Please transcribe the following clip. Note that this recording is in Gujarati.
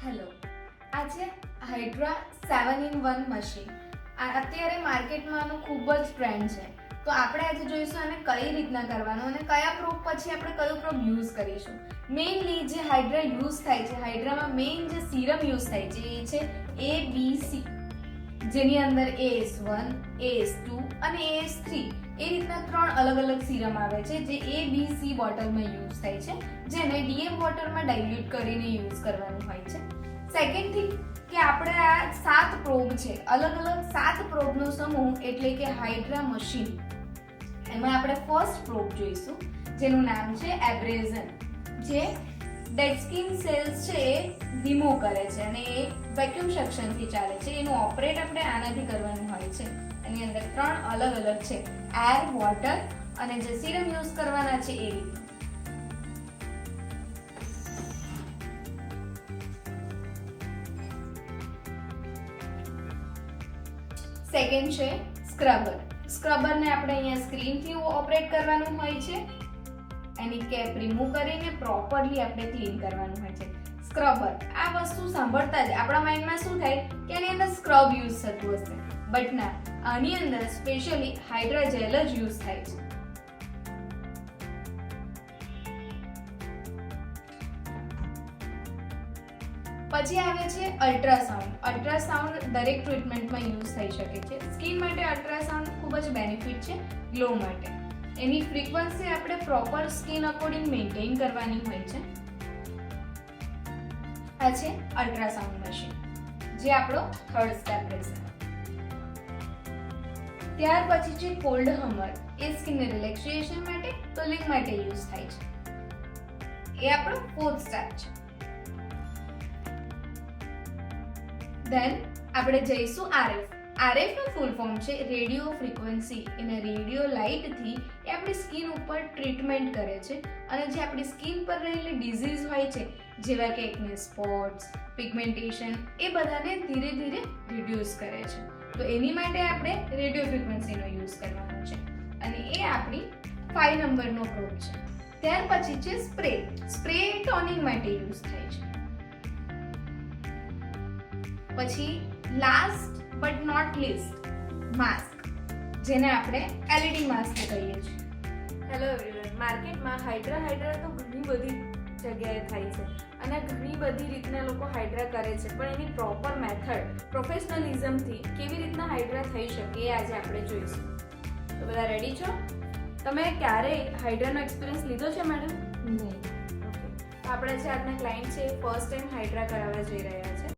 હેલો, આજે હાઇડ્રા 7-in-1 મશીન અત્યારે માર્કેટમાં આનો ખૂબ જ ટ્રેન્ડ છે. તો આપણે આજે જોઈશું આને કઈ રીતના કરવાનું અને કયા પ્રોપ પછી આપણે કયો પ્રોપ યુઝ કરીશું. મેઇનલી જે હાઇડ્રા યુઝ થાય છે, હાઇડ્રામાં મેઇન જે સિરમ યુઝ થાય છે એ છે ABC, જેની અંદર AS1, AS2 અને AS3 એ રીતના 3 અલગ અલગ સિરમ આવે છે જે ABC બોટલમાં યુઝ થાય છે, જેને DM વોટરમાં ડાઇલ્યુટ કરીને યુઝ કરવાનું હોય છે. સેકન્ડ થિંગ કે આપણે આ 7 પ્રોબ છે, અલગ અલગ 7 પ્રોબનો સમૂહ એટલે કે હાઇડ્રા મશીન. એમાં આપણે ફર્સ્ટ પ્રોબ જોઈશું જેનું નામ છે એબ્રેઝન, જે ડેડ સ્કિન સેલ્સ છે એ રિમૂવ કરે છે અને એ વેક્યુમ સેક્શનથી ચાલે છે. એનું ઓપરેટ આપણે આનાથી કરવાનું હોય છે. એની અંદર 3 અલગ અલગ છે, એર, વોટર અને જે સિરમ યુઝ કરવાના છે એ રીતે. સેકન્ડ છે સ્ક્રબર. સ્ક્રબરને આપણે અહીંયા સ્ક્રીનથી ઓપરેટ કરવાનું હોય છે. એની કેપ રિમૂવ કરીને પ્રોપરલી આપણે ક્લીન કરવાનું હોય છે. સ્ક્રબર, આ વસ્તુ સાંભળતા જ આપણા માઇન્ડમાં શું થાય કે એની અંદર સ્ક્રબ યુઝ થતું હશે, બટ ના, આની અંદર સ્પેશિયલી હાઇડ્રા જેલ જ યુઝ થાય છે. પછી આવે છે અલ્ટ્રાસાઉન્ડ. અલ્ટ્રાસાઉન્ડ દરેક ટ્રીટમેન્ટમાં યુઝ થઈ શકે છે. સ્કિન માટે અલ્ટ્રાસાઉન્ડ ખૂબ જ બેનિફિટ છે, ગ્લો માટે. એની ફ્રીક્વન્સી આપણે પ્રોપર સ્કિન અકોર્ડિંગ મેન્ટેન કરવાની હોય છે. આ છે અલ્ટ્રાસાઉન્ડ મશીન, જે આપણો થર્ડ સ્ટેપ રહેશે. ત્યાર પછી છે કોલ્ડ હમર. એ સ્કિનને રિલેક્સેશન માટે, ટોનિંગ માટે યુઝ થાય છે. એ આપણો ફોર્થ સ્ટેપ છે. ધેન આપણે જઈશું RF. RF નું ફૂલ ફોર્મ છે રેડિયો ફ્રીક્વન્સી. એને રેડિયો લાઇટથી એ આપણી સ્કિન ઉપર ટ્રીટમેન્ટ કરે છે અને જે આપણી સ્કિન પર રહેલી ડિઝીઝ હોય છે, જેવા કે એકને સ્પોટ્સ, પિગમેન્ટેશન, એ બધાને ધીરે ધીરે રિડ્યુસ કરે છે. તો એની માટે આપણે રેડિયો ફ્રીક્વન્સીનો યુઝ કરવાનો છે અને એ આપણી 5 નંબરનો પ્રોબ છે. ત્યાર પછી છે સ્પ્રે. સ્પ્રે ટોનિંગ માટે યુઝ થાય છે. પછી last but not least, mask, જેને આપણે LED માસ્ક કહીએ છીએ. હેલો એવરીવન, માર્કેટમાં હાઇડ્રા તો ઘણી બધી જગ્યાએ થાય છે અને ઘણી બધી રીતના લોકો હાઇડ્રા કરે છે, પણ એની પ્રોપર મેથડ પ્રોફેશનલિઝમથી કેવી રીતના હાઇડ્રા થઈ શકે એ આજે આપણે જોઈશું. તો બધા રેડી છો? તમે ક્યારેય હાઇડ્રાનો એક્સપિરિયન્સ લીધો છે મેડમ? નહીં. ઓકે, તો આપણા જે આજના ક્લાયન્ટ છે એ ફર્સ્ટ ટાઈમ હાઇડ્રા કરાવવા જઈ રહ્યા છે.